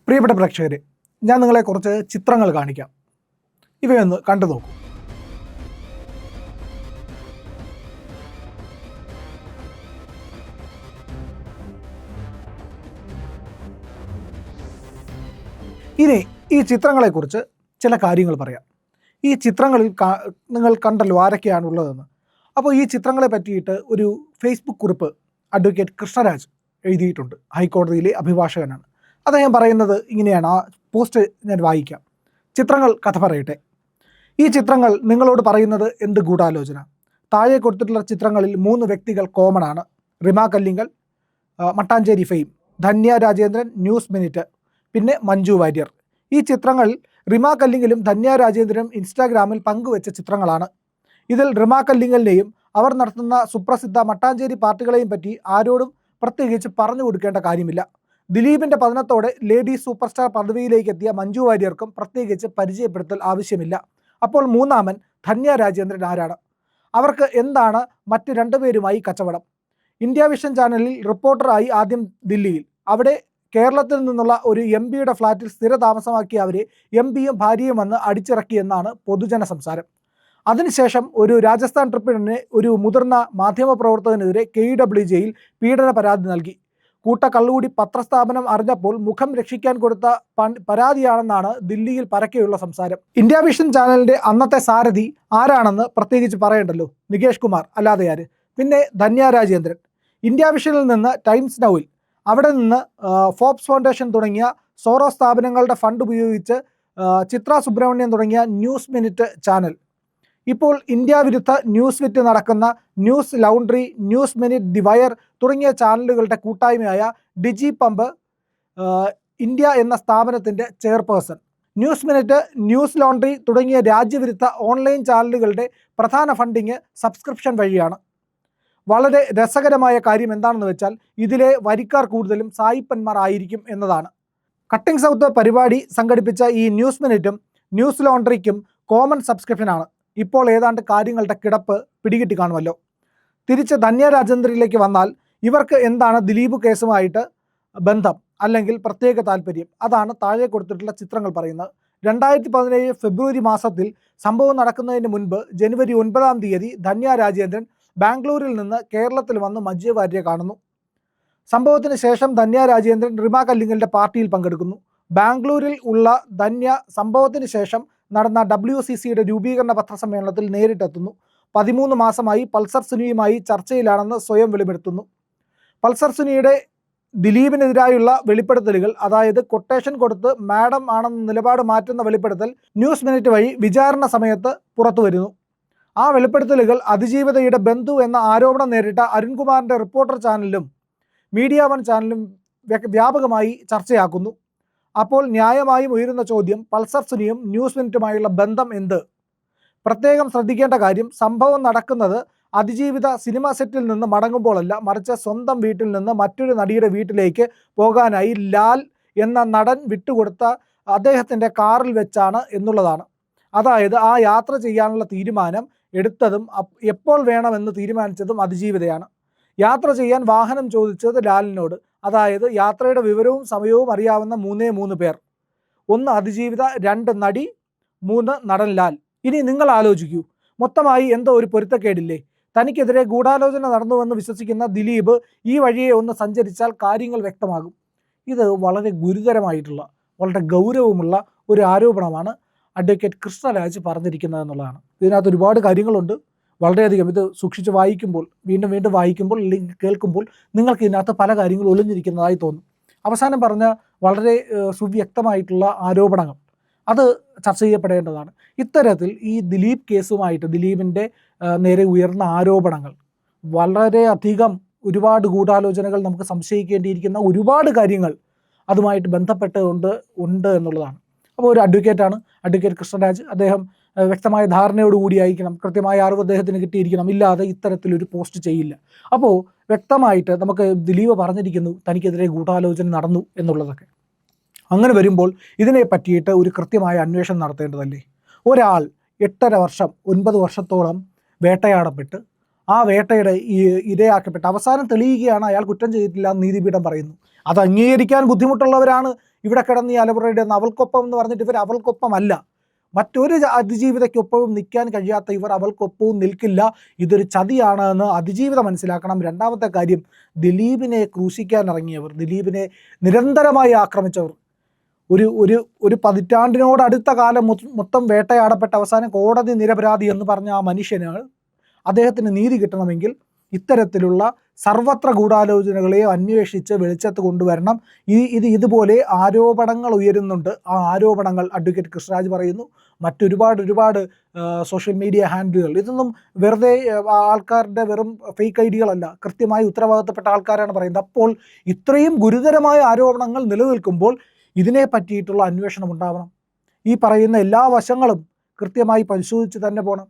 പ്രിയപ്പെട്ട പ്രേക്ഷകരെ, ഞാൻ നിങ്ങളെ കുറച്ച് ചിത്രങ്ങൾ കാണിക്കാം. ഇവയൊന്ന് കണ്ടു നോക്കൂ. ഇനി ഈ ചിത്രങ്ങളെക്കുറിച്ച് ചില കാര്യങ്ങൾ പറയാം. ഈ ചിത്രങ്ങളിൽ നിങ്ങൾ കണ്ടല്ലോ ആരൊക്കെയാണുള്ളതെന്ന്. അപ്പോൾ ഈ ചിത്രങ്ങളെ പറ്റിയിട്ട് ഒരു ഫേസ്ബുക്ക് കുറിപ്പ് അഡ്വക്കേറ്റ് കൃഷ്ണരാജ് എഴുതിയിട്ടുണ്ട്. ഹൈക്കോടതിയിലെ അഭിഭാഷകനാണ്. അദ്ദേഹം പറയുന്നത് ഇങ്ങനെയാണ്. ആ പോസ്റ്റ് ഞാൻ വായിക്കാം. ചിത്രങ്ങൾ കഥ പറയട്ടെ. ഈ ചിത്രങ്ങൾ നിങ്ങളോട് പറയുന്നത് എന്ത് ഗൂഢാലോചന? താഴെ കൊടുത്തിട്ടുള്ള ചിത്രങ്ങളിൽ 3 വ്യക്തികൾ കോമൺ ആണ്. Rima Kallingal, Mattancherry fame, Dhanya Rajendran, news minute, പിന്നെ മഞ്ജു വാര്യർ. ഈ ചിത്രങ്ങൾ റിമ കല്ലിങ്കലും ധന്യ രാജേന്ദ്രനും ഇൻസ്റ്റാഗ്രാമിൽ പങ്കുവെച്ച ചിത്രങ്ങളാണ്. ഇതിൽ റിമ കല്ലിങ്കലിനെയും അവർ നടത്തുന്ന സുപ്രസിദ്ധ മട്ടാഞ്ചേരി പാർട്ടികളെയും പറ്റി ആരോടും പ്രത്യേകിച്ച് പറഞ്ഞു കൊടുക്കേണ്ട കാര്യമില്ല. ദിലീപിൻ്റെ പതനത്തോടെ ലേഡി സൂപ്പർ സ്റ്റാർ പദവിയിലേക്ക് എത്തിയ മഞ്ജു വാര്യർക്കും പ്രത്യേകിച്ച് പരിചയപ്പെടുത്തൽ ആവശ്യമില്ല. അപ്പോൾ മൂന്നാമൻ ധന്യ രാജേന്ദ്രൻ ആരാണ്? അവർക്ക് എന്താണ് മറ്റ് 2 പേരുമായി കച്ചവടം? ഇന്ത്യ വിഷൻ ചാനലിൽ റിപ്പോർട്ടറായി ആദ്യം ദില്ലിയിൽ, അവിടെ കേരളത്തിൽ നിന്നുള്ള ഒരു MP യുടെ ഫ്ലാറ്റിൽ സ്ഥിരതാമസമാക്കിയ അവരെ MP യും ഭാര്യയും വന്ന് അടിച്ചിറക്കിയെന്നാണ് പൊതുജന സംസാരം. അതിനുശേഷം ഒരു രാജസ്ഥാൻ ട്രിപ്പിന് ഒരു മുതിർന്ന മാധ്യമപ്രവർത്തകനെതിരെ KWJ-യിൽ പീഡന പരാതി നൽകി. കൂട്ടക്കള്ളുകൂടി പത്രസ്ഥാപനം അറിഞ്ഞപ്പോൾ മുഖം രക്ഷിക്കാൻ കൊടുത്ത പരാതിയാണെന്നാണ് ദില്ലിയിൽ പരക്കെയുള്ള സംസാരം. ഇന്ത്യ വിഷൻ ചാനലിൻ്റെ അന്നത്തെ സാരഥി ആരാണെന്ന് പ്രത്യേകിച്ച് പറയണ്ടല്ലോ, നികേഷ് കുമാർ, അല്ലാതെ ആര്? പിന്നെ ധന്യ രാജേന്ദ്രൻ. ഇന്ത്യ വിഷനിൽ നിന്ന് ടൈംസ് നൗവിൽ, അവിടെ നിന്ന് ഫോബ്സ് ഫൗണ്ടേഷൻ തുടങ്ങിയ സോറോ സ്ഥാപനങ്ങളുടെ ഫണ്ട് ഉപയോഗിച്ച് ചിത്ര സുബ്രഹ്മണ്യം തുടങ്ങിയ ന്യൂസ് മിനിറ്റ് ചാനൽ, ഇപ്പോൾ ഇന്ത്യ വിരുദ്ധ ന്യൂസ് വിറ്റ് നടക്കുന്ന news laundry, news minute, the wire തുടങ്ങിയ ചാനലുകളുടെ കൂട്ടായ്മയായ ഡിജി പമ്പ് ഇന്ത്യ എന്ന സ്ഥാപനത്തിൻ്റെ chairperson. News minute, news laundry തുടങ്ങിയ രാജ്യവിരുദ്ധ ഓൺലൈൻ ചാനലുകളുടെ പ്രധാന ഫണ്ടിങ് സബ്സ്ക്രിപ്ഷൻ വഴിയാണ്. വളരെ രസകരമായ കാര്യം എന്താണെന്ന് വെച്ചാൽ ഇതിലെ വരിക്കാർ കൂടുതലും സായിപ്പന്മാർ ആയിരിക്കും എന്നതാണ്. കട്ടിംഗ് സൗത്ത് പരിപാടി സംഘടിപ്പിച്ച ഈ ന്യൂസ് മിനിറ്റും ന്യൂസ് ലോണ്ടറിക്കും കോമൺ സബ്സ്ക്രിപ്ഷനാണ്. ഇപ്പോൾ ഏതാണ്ട് കാര്യങ്ങളുടെ കിടപ്പ് പിടികിട്ടി കാണുമല്ലോ. തിരിച്ച് ധന്യ രാജേന്ദ്രനിലേക്ക് വന്നാൽ, ഇവർക്ക് എന്താണ് ദിലീപ് കേസുമായിട്ട് ബന്ധം അല്ലെങ്കിൽ പ്രത്യേക താല്പര്യം? അതാണ് താഴെ കൊടുത്തിട്ടുള്ള ചിത്രങ്ങൾ പറയുന്നത്. 2017 ഫെബ്രുവരി മാസത്തിൽ സംഭവം നടക്കുന്നതിന് മുൻപ് ജനുവരി 9-ാം തീയതി ധന്യ രാജേന്ദ്രൻ ബാംഗ്ലൂരിൽ നിന്ന് കേരളത്തിൽ വന്ന് മഞ്ജു വാര്യരെ കാണുന്നു. സംഭവത്തിന് ശേഷം ധന്യ രാജേന്ദ്രൻ റിമ കല്ലിങ്കലിൻ്റെ പാർട്ടിയിൽ പങ്കെടുക്കുന്നു. ബാംഗ്ലൂരിൽ ഉള്ള ധന്യ സംഭവത്തിന് ശേഷം നടന്ന WCCയുടെ രൂപീകരണ പത്രസമ്മേളനത്തിൽ നേരിട്ടെത്തുന്നു. 13 മാസമായി പൾസർ സുനിയുമായി ചർച്ചയിലാണെന്ന് സ്വയം വെളിപ്പെടുത്തുന്നു. പൾസർ സുനിയുടെ ദിലീപിനെതിരായുള്ള വെളിപ്പെടുത്തലുകൾ, അതായത് കൊട്ടേഷൻ കൊടുത്ത് മാഡം ആണെന്ന നിലപാട് മാറ്റുന്ന വെളിപ്പെടുത്തൽ ന്യൂസ് മിനിറ്റ് വഴി വിചാരണ സമയത്ത് പുറത്തു വരുന്നു. ആ വെളിപ്പെടുത്തലുകൾ അതിജീവിതയുടെ ബന്ധു എന്ന ആരോപണം നേരിട്ട അരുൺകുമാറിൻ്റെ റിപ്പോർട്ടർ ചാനലിലും മീഡിയ 1 ചാനലും വ്യാപകമായി ചർച്ചയാക്കുന്നു. അപ്പോൾ ന്യായമായും ഉയരുന്ന ചോദ്യം, പൾസർ സുനിയും ന്യൂസ് മിനിറ്റുമായുള്ള ബന്ധം എന്ത്? പ്രത്യേകം ശ്രദ്ധിക്കേണ്ട കാര്യം, സംഭവം നടക്കുന്നത് അതിജീവിത സിനിമ സെറ്റിൽ നിന്ന് മടങ്ങുമ്പോഴല്ല, മറിച്ച് സ്വന്തം വീട്ടിൽ നിന്ന് മറ്റൊരു നടിയുടെ വീട്ടിലേക്ക് പോകാനായി ലാൽ എന്ന നടൻ വിട്ടുകൊടുത്ത അദ്ദേഹത്തിൻ്റെ കാറിൽ വെച്ചാണ് എന്നുള്ളതാണ്. അതായത് ആ യാത്ര ചെയ്യാനുള്ള തീരുമാനം എടുത്തതും എപ്പോൾ വേണമെന്ന് തീരുമാനിച്ചതും അതിജീവിതയാണ്. യാത്ര ചെയ്യാൻ വാഹനം ചോദിച്ചത് ലാലിനോട്. അതായത് യാത്രയുടെ വിവരവും സമയവും അറിയാവുന്ന 3 പേർ. 1 അതിജീവിത, 2 നടി, 3 നടൻ ലാൽ. ഇനി നിങ്ങൾ ആലോചിക്കൂ, മൊത്തമായി എന്തോ ഒരു പൊരുത്തക്കേടില്ലേ? തനിക്കെതിരെ ഗൂഢാലോചന നടന്നുവെന്ന് വിശ്വസിക്കുന്ന ദിലീപ് ഈ വഴിയെ ഒന്ന് സഞ്ചരിച്ചാൽ കാര്യങ്ങൾ വ്യക്തമാകും. ഇത് വളരെ ഗുരുതരമായിട്ടുള്ള, വളരെ ഗൗരവമുള്ള ഒരു ആരോപണമാണ് അഡ്വക്കേറ്റ് കൃഷ്ണരാജ് പറഞ്ഞിരിക്കുന്നത് എന്നുള്ളതാണ്. ഇതിനകത്ത് ഒരുപാട് കാര്യങ്ങളുണ്ട്. വളരെയധികം ഇത് സൂക്ഷിച്ച് വായിക്കുമ്പോൾ, വീണ്ടും വായിക്കുമ്പോൾ, അല്ലെങ്കിൽ കേൾക്കുമ്പോൾ നിങ്ങൾക്ക് ഇതിനകത്ത് പല കാര്യങ്ങളും ഒളിഞ്ഞിരിക്കുന്നതായി തോന്നും. അവസാനം പറഞ്ഞ വളരെ സുവ്യക്തമായിട്ടുള്ള ആരോപണങ്ങൾ അത് ചർച്ച ചെയ്യപ്പെടേണ്ടതാണ്. ഇത്തരത്തിൽ ഈ ദിലീപ് കേസുമായിട്ട്, ദിലീപിൻ്റെ നേരെ ഉയർന്ന ആരോപണങ്ങൾ, വളരെയധികം ഒരുപാട് ഗൂഢാലോചനകൾ, നമുക്ക് സംശയിക്കേണ്ടിയിരിക്കുന്ന ഒരുപാട് കാര്യങ്ങൾ അതുമായിട്ട് ബന്ധപ്പെട്ടുകൊണ്ട് എന്നുള്ളതാണ്. അപ്പോൾ ഒരു അഡ്വക്കേറ്റാണ് അഡ്വക്കേറ്റ് കൃഷ്ണരാജ്. അദ്ദേഹം വ്യക്തമായ ധാരണയോടുകൂടിയായിരിക്കണം, കൃത്യമായ അറിവ് അദ്ദേഹത്തിന് കിട്ടിയിരിക്കണം, ഇല്ലാതെ ഇത്തരത്തിലൊരു പോസ്റ്റ് ചെയ്യില്ല. അപ്പോൾ വ്യക്തമായിട്ട് നമുക്ക് ദിലീപ് പറഞ്ഞിരിക്കുന്നു തനിക്കെതിരെ ഗൂഢാലോചന നടന്നു എന്നുള്ളതൊക്കെ. അങ്ങനെ വരുമ്പോൾ ഇതിനെ പറ്റിയിട്ട് ഒരു കൃത്യമായ അന്വേഷണം നടത്തേണ്ടതല്ലേ? ഒരാൾ 8.5 വർഷം 9 വർഷത്തോളം വേട്ടയാടപ്പെട്ട്, ആ വേട്ടയുടെ ഇരയാക്കപ്പെട്ട് അവസാനം തെളിയുകയാണ് അയാൾ കുറ്റം ചെയ്തിട്ടില്ല എന്ന് നീതിപീഠം പറയുന്നു. അത് അംഗീകരിക്കാൻ ബുദ്ധിമുട്ടുള്ളവരാണ് ഇവിടെ കിടന്ന് ഈ അലമുറയുടെ അവൾക്കൊപ്പം എന്ന് പറഞ്ഞിട്ട് ഇവർ അവൾക്കൊപ്പമല്ല. മറ്റൊരു അതിജീവിതയ്ക്കൊപ്പവും നിൽക്കാൻ കഴിയാത്ത ഇവർ അവൾക്കൊപ്പവും നിൽക്കില്ല. ഇതൊരു ചതിയാണ് എന്ന് അതിജീവിതം മനസ്സിലാക്കണം. രണ്ടാമത്തെ കാര്യം, ദിലീപിനെ ക്രൂശിക്കാൻ ഇറങ്ങിയവർ, ദിലീപിനെ നിരന്തരമായി ആക്രമിച്ചവർ, ഒരു ഒരു ഒരു പതിറ്റാണ്ടിനോട് അടുത്ത കാലം മൊത്തം വേട്ടയാടപ്പെട്ട അവസാനം കോടതി നിരപരാധി എന്ന് പറഞ്ഞ ആ മനുഷ്യന്, അദ്ദേഹത്തിന് നീതി കിട്ടണമെങ്കിൽ ഇത്തരത്തിലുള്ള സർവത്ര ഗൂഢാലോചനകളെ അന്വേഷിച്ച് വെളിച്ചത്ത് കൊണ്ടുവരണം. ഇതുപോലെ ആരോപണങ്ങൾ ഉയരുന്നുണ്ട്. ആ ആരോപണങ്ങൾ അഡ്വക്കേറ്റ് കൃഷ്ണരാജ് പറയുന്നു, മറ്റൊരുപാട് സോഷ്യൽ മീഡിയ ഹാൻഡിലുകൾ, ഇതൊന്നും വെറുതെ ആൾക്കാരുടെ വെറും ഫേക്ക് ഐഡികളല്ല, കൃത്യമായി ഉത്തരവാദിത്തപ്പെട്ട ആൾക്കാരാണ് പറയുന്നത്. അപ്പോൾ ഇത്രയും ഗുരുതരമായ ആരോപണങ്ങൾ നിലനിൽക്കുമ്പോൾ ഇതിനെ പറ്റിയിട്ടുള്ള അന്വേഷണം ഉണ്ടാവണം. ഈ പറയുന്ന എല്ലാ വശങ്ങളും കൃത്യമായി പരിശോധിച്ച് തന്നെ പോകണം.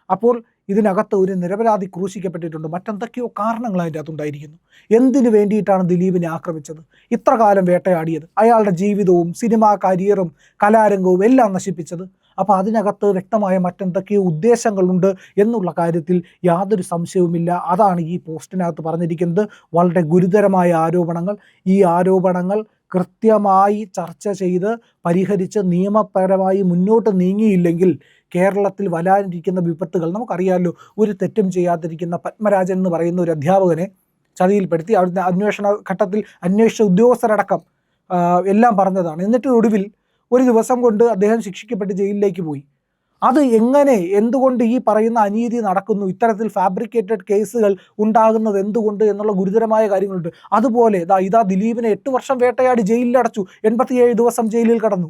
അപ്പോൾ ഇതിനകത്ത് ഒരു നിരപരാധി ക്രൂശിക്കപ്പെട്ടിട്ടുണ്ട്, മറ്റെന്തൊക്കെയോ കാരണങ്ങൾ അതിൻ്റെ അകത്തുണ്ടായിരിക്കുന്നു. എന്തിനു വേണ്ടിയിട്ടാണ് ദിലീപിനെ ആക്രമിച്ചത്, ഇത്ര കാലം വേട്ടയാടിയത്, അയാളുടെ ജീവിതവും സിനിമാ കരിയറും കലാരംഗവും എല്ലാം നശിപ്പിച്ചത്? അപ്പോൾ അതിനകത്ത് വ്യക്തമായ മറ്റെന്തൊക്കെയോ ഉദ്ദേശങ്ങളുണ്ട് എന്നുള്ള കാര്യത്തിൽ യാതൊരു സംശയവുമില്ല. അതാണ് ഈ പോസ്റ്റിനകത്ത് പറഞ്ഞിരിക്കുന്നത്. വളരെ ഗുരുതരമായ ആരോപണങ്ങൾ. ഈ ആരോപണങ്ങൾ കൃത്യമായി ചർച്ച ചെയ്ത് പരിഹരിച്ച് നിയമപരമായി മുന്നോട്ട് നീങ്ങിയില്ലെങ്കിൽ കേരളത്തിൽ വരാനിരിക്കുന്ന വിപത്തുകൾ നമുക്കറിയാമല്ലോ. ഒരു തെറ്റും ചെയ്യാതിരിക്കുന്ന പത്മരാജൻ എന്ന് പറയുന്ന ഒരു അധ്യാപകനെ ചതിയിൽപ്പെടുത്തി അവിടുത്തെ അന്വേഷണ ഘട്ടത്തിൽ അന്വേഷണ ഉദ്യോഗസ്ഥരടക്കം എല്ലാം പറഞ്ഞതാണ്. എന്നിട്ട് ഒടുവിൽ ഒരു ദിവസം കൊണ്ട് അദ്ദേഹം ശിക്ഷിക്കപ്പെട്ട് ജയിലിലേക്ക് പോയി. അത് എങ്ങനെ, എന്തുകൊണ്ട് ഈ പറയുന്ന അനീതി നടക്കുന്നു, ഇത്തരത്തിൽ ഫാബ്രിക്കേറ്റഡ് കേസുകൾ ഉണ്ടാകുന്നത് എന്തുകൊണ്ട് എന്നുള്ള ഗുരുതരമായ കാര്യങ്ങളുണ്ട്. അതുപോലെ ഇതാ ദിലീപിനെ 8 വർഷം വേട്ടയാടി ജയിലിലടച്ചു, 87 ദിവസം ജയിലിൽ കടന്നു.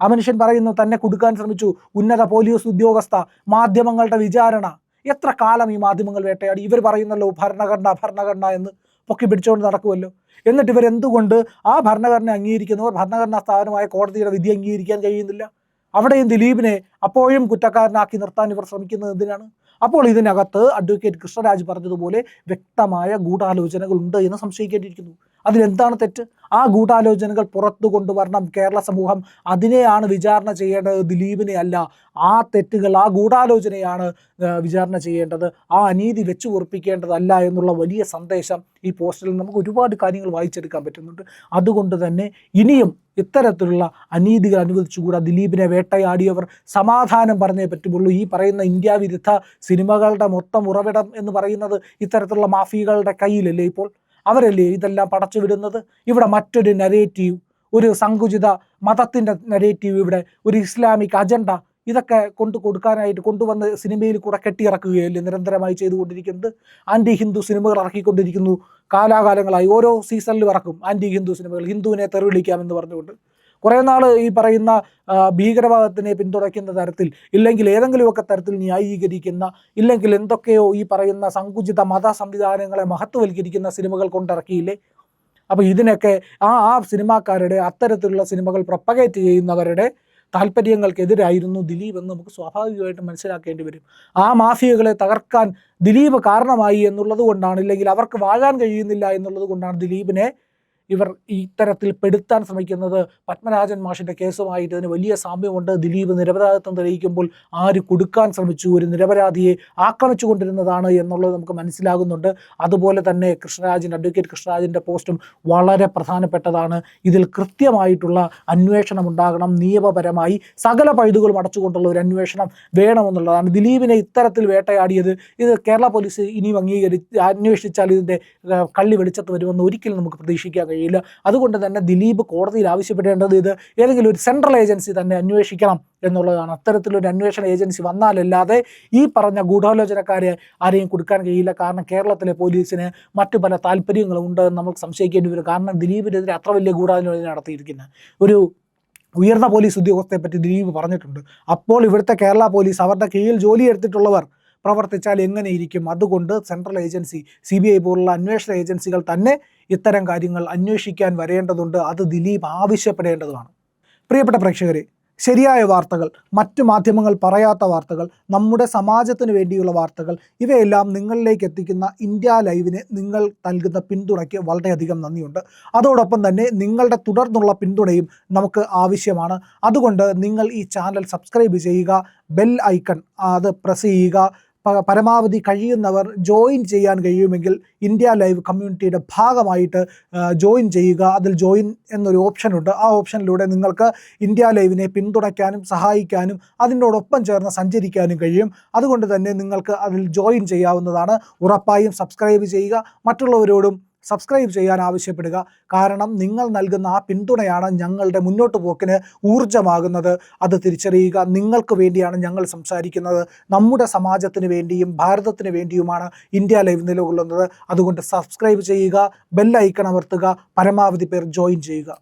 ആ മനുഷ്യൻ പറയുന്നു തന്നെ കുടുക്കാൻ ശ്രമിച്ചു, ഉന്നത പോലീസ് ഉദ്യോഗസ്ഥ, മാധ്യമങ്ങളുടെ വിചാരണ. എത്ര കാലം ഈ മാധ്യമങ്ങൾ വേട്ടയാടി? ഇവർ പറയുന്നല്ലോ ഭരണഘടന എന്ന് പൊക്കി പിടിച്ചുകൊണ്ട് നടക്കുമല്ലോ. എന്നിട്ട് ഇവരെന്തുകൊണ്ട് ആ ഭരണഘടന അംഗീകരിക്കുന്നവർ ഭരണഘടനാ സ്ഥാപനമായ കോടതിയുടെ വിധി അംഗീകരിക്കാൻ കഴിയുന്നില്ല? അവിടെയും ദിലീപിനെ അപ്പോഴും കുറ്റക്കാരനാക്കി നിർത്താൻ ഇവർ ശ്രമിക്കുന്നത് എന്തിനാണ്? അപ്പോൾ ഇതിനകത്ത് അഡ്വക്കേറ്റ് കൃഷ്ണരാജ് പറഞ്ഞതുപോലെ വ്യക്തമായ ഗൂഢാലോചനകൾ ഉണ്ട് എന്ന് സംശയിക്കേണ്ടിയിരിക്കുന്നു. അതിലെന്താണ് തെറ്റ്? ആ ഗൂഢാലോചനകൾ പുറത്തു കൊണ്ടുവരണം കേരള സമൂഹം. അതിനെയാണ് വിചാരണ ചെയ്യേണ്ടത്, ദിലീപിനെ അല്ല. ആ തെറ്റുകൾ, ആ ഗൂഢാലോചനയാണ് വിചാരണ ചെയ്യേണ്ടത്, ആ അനീതി വെച്ചു പൊറുപ്പിക്കേണ്ടതല്ല എന്നുള്ള വലിയ സന്ദേശം ഈ പോസ്റ്റിൽ നമുക്ക് ഒരുപാട് കാര്യങ്ങൾ വായിച്ചെടുക്കാൻ പറ്റുന്നുണ്ട്. അതുകൊണ്ട് തന്നെ ഇനിയും ഇത്തരത്തിലുള്ള അനീതികൾ അനുവദിച്ചുകൂടാ. ദിലീപിനെ വേട്ടയാടിയവർ സമാധാനം പറഞ്ഞേ പറ്റുള്ളൂ. ഈ പറയുന്ന ഇന്ത്യ വിരുദ്ധ സിനിമകളുടെ മൊത്തം ഉറവിടം എന്ന് പറയുന്നത് ഇത്തരത്തിലുള്ള മാഫിയകളുടെ കയ്യിലല്ലേ ഇപ്പോൾ? അവരല്ലേ ഇതെല്ലാം പടച്ചു വിടുന്നത്? ഇവിടെ മറ്റൊരു നരേറ്റീവ്, ഒരു സങ്കുചിത മതത്തിൻ്റെ നരേറ്റീവ്, ഇവിടെ ഒരു ഇസ്ലാമിക് അജണ്ട, ഇതൊക്കെ കൊടുക്കാനായിട്ട് കൊണ്ടുവന്ന് സിനിമയിൽ കൂടെ കെട്ടിയിറക്കുകയല്ലേ നിരന്തരമായി ചെയ്തുകൊണ്ടിരിക്കുന്നത്. ആൻറ്റി ഹിന്ദു സിനിമകൾ ഇറക്കിക്കൊണ്ടിരിക്കുന്നു കാലാകാലങ്ങളായി. ഓരോ സീസണിലും ഇറക്കും ആൻറ്റി ഹിന്ദു സിനിമകൾ, ഹിന്ദുവിനെ തെറിവിളിക്കാമെന്ന് പറഞ്ഞുകൊണ്ട്. കുറേ നാൾ ഈ പറയുന്ന ഭീകരവാദത്തിനെ പിന്തുണയ്ക്കുന്ന തരത്തിൽ, ഇല്ലെങ്കിൽ ഏതെങ്കിലുമൊക്കെ തരത്തിൽ ന്യായീകരിക്കുന്ന, ഇല്ലെങ്കിൽ എന്തൊക്കെയോ ഈ പറയുന്ന സങ്കുചിത മത സംവിധാനങ്ങളെ മഹത്വവൽക്കരിക്കുന്ന സിനിമകൾ കൊണ്ടിറക്കിയില്ലേ? അപ്പോൾ ഇതിനൊക്കെ ആ സിനിമാക്കാരുടെ, അത്തരത്തിലുള്ള സിനിമകൾ പ്രൊപ്പഗേറ്റ് ചെയ്യുന്നവരുടെ താല്പര്യങ്ങൾക്കെതിരായിരുന്നു ദിലീപ് എന്ന് നമുക്ക് സ്വാഭാവികമായിട്ടും മനസ്സിലാക്കേണ്ടി വരും. ആ മാഫിയകളെ തകർക്കാൻ ദിലീപ് കാരണമായി എന്നുള്ളത് കൊണ്ടാണ്, ഇല്ലെങ്കിൽ അവർക്ക് വാഴാൻ കഴിയുന്നില്ല എന്നുള്ളത് കൊണ്ടാണ് ദിലീപിനെ ഇവർ ഇത്തരത്തിൽ പെടുത്താൻ ശ്രമിക്കുന്നത്. പത്മരാജൻ മാഷിൻ്റെ കേസുമായിട്ട് ഇതിന് വലിയ സാമ്യമുണ്ട്. ദിലീപ് നിരപരാധിത്വം തെളിയിക്കുമ്പോൾ ആര് കൊടുക്കാൻ ശ്രമിച്ചു, ഒരു നിരപരാധിയെ ആക്രമിച്ചു കൊണ്ടിരുന്നതാണ് എന്നുള്ളത് നമുക്ക് മനസ്സിലാകുന്നുണ്ട്. അതുപോലെ തന്നെ അഡ്വക്കേറ്റ് കൃഷ്ണരാജിൻ്റെ പോസ്റ്റും വളരെ പ്രധാനപ്പെട്ടതാണ്. ഇതിൽ കൃത്യമായിട്ടുള്ള അന്വേഷണം ഉണ്ടാകണം. നിയമപരമായി സകല പഴുതുകളും അടച്ചുകൊണ്ടുള്ള ഒരു അന്വേഷണം വേണമെന്നുള്ളതാണ്. ദിലീപിനെ ഇത്തരത്തിൽ വേട്ടയാടിയത് ഇത് കേരള പോലീസ് ഇനിയും അന്വേഷിച്ചാൽ ഇതിൻ്റെ കള്ളി വെളിച്ചത്ത് വരുമെന്ന് ഒരിക്കലും നമുക്ക് പ്രതീക്ഷിക്കാൻ കഴിയില്ല. അതുകൊണ്ട് തന്നെ ദിലീപ് കോടതിയിൽ ആവശ്യപ്പെടേണ്ടത് ഇത് ഏതെങ്കിലും ഒരു സെൻട്രൽ ഏജൻസി തന്നെ അന്വേഷിക്കണം എന്നുള്ളതാണ്. അത്തരത്തിലൊരു അന്വേഷണ ഏജൻസി വന്നാലല്ലാതെ ഈ പറഞ്ഞ ഗൂഢാലോചനക്കാരെ ആരെയും കൊടുക്കാൻ കഴിയില്ല. കാരണം കേരളത്തിലെ പോലീസിന് മറ്റു പല താല്പര്യങ്ങളും ഉണ്ടെന്ന് നമുക്ക് സംശയിക്കേണ്ടി വരും. കാരണം ദിലീപിനെതിരെ അത്ര വലിയ ഗൂഢാലോചന നടത്തിയിരിക്കുന്ന ഒരു ഉയർന്ന പോലീസ് ഉദ്യോഗസ്ഥയെ പറ്റി ദിലീപ് പറഞ്ഞിട്ടുണ്ട്. അപ്പോൾ ഇവിടുത്തെ കേരള പോലീസ്, അവരുടെ കീഴിൽ ജോലിയെടുത്തിട്ടുള്ളവർ പ്രവർത്തിച്ചാൽ എങ്ങനെയിരിക്കും? അതുകൊണ്ട് സെൻട്രൽ ഏജൻസി, CBI പോലുള്ള അന്വേഷണ ഏജൻസികൾ തന്നെ ഇത്തരം കാര്യങ്ങൾ അന്വേഷിക്കാൻ വരേണ്ടതുണ്ട്. അത് ദിലീപ് ആവശ്യപ്പെടേണ്ടതാണ്. പ്രിയപ്പെട്ട പ്രേക്ഷകരെ, ശരിയായ വാർത്തകൾ, മറ്റു മാധ്യമങ്ങൾ പറയാത്ത വാർത്തകൾ, നമ്മുടെ സമാജത്തിന് വേണ്ടിയുള്ള വാർത്തകൾ, ഇവയെല്ലാം നിങ്ങളിലേക്ക് എത്തിക്കുന്ന ഇന്ത്യ ലൈവിന് നിങ്ങൾ നൽകുന്ന പിന്തുണയ്ക്ക് വളരെയധികം നന്ദിയുണ്ട്. അതോടൊപ്പം തന്നെ നിങ്ങളുടെ തുടർന്നുള്ള പിന്തുണയും നമുക്ക് ആവശ്യമാണ്. അതുകൊണ്ട് നിങ്ങൾ ഈ ചാനൽ സബ്സ്ക്രൈബ് ചെയ്യുക, ബെൽ ഐക്കൺ അത് പ്രസ് ചെയ്യുക, പരമാവധി കഴിയുന്നവർ ജോയിൻ ചെയ്യാൻ കഴിയുമെങ്കിൽ ഇന്ത്യ ലൈവ് കമ്മ്യൂണിറ്റിയുടെ ഭാഗമായിട്ട് ജോയിൻ ചെയ്യുക. അതിൽ ജോയിൻ എന്നൊരു ഓപ്ഷനുണ്ട്. ആ ഓപ്ഷനിലൂടെ നിങ്ങൾക്ക് ഇന്ത്യ ലൈവിനെ പിന്തുണയ്ക്കാനും സഹായിക്കാനും അതിനോടൊപ്പം ചേർന്ന് സഞ്ചരിക്കാനും കഴിയും. അതുകൊണ്ട് തന്നെ നിങ്ങൾക്ക് അതിൽ ജോയിൻ ചെയ്യാവുന്നതാണ്. ഉറപ്പായും സബ്സ്ക്രൈബ് ചെയ്യുക. മറ്റുള്ളവരോടും സബ്സ്ക്രൈബ് ചെയ്യാൻ ആവശ്യപ്പെടുക. കാരണം നിങ്ങൾ നൽകുന്ന ആ പിന്തുണയാണ് ഞങ്ങളുടെ മുന്നോട്ട് പോക്കിന് ഊർജ്ജമാകുന്നത്. അത് തിരിച്ചറിയുക. നിങ്ങൾക്ക് വേണ്ടിയാണ് ഞങ്ങൾ സംസാരിക്കുന്നത്. നമ്മുടെ സമാജത്തിന് വേണ്ടിയും ഭാരതത്തിന് വേണ്ടിയുമാണ് ഇന്ത്യ ലൈവ് നിലകൊള്ളുന്നത്. അതുകൊണ്ട് സബ്സ്ക്രൈബ് ചെയ്യുക, ബെൽ ഐക്കൺ അമർത്തുക, പരമാവധി പേർ ജോയിൻ ചെയ്യുക.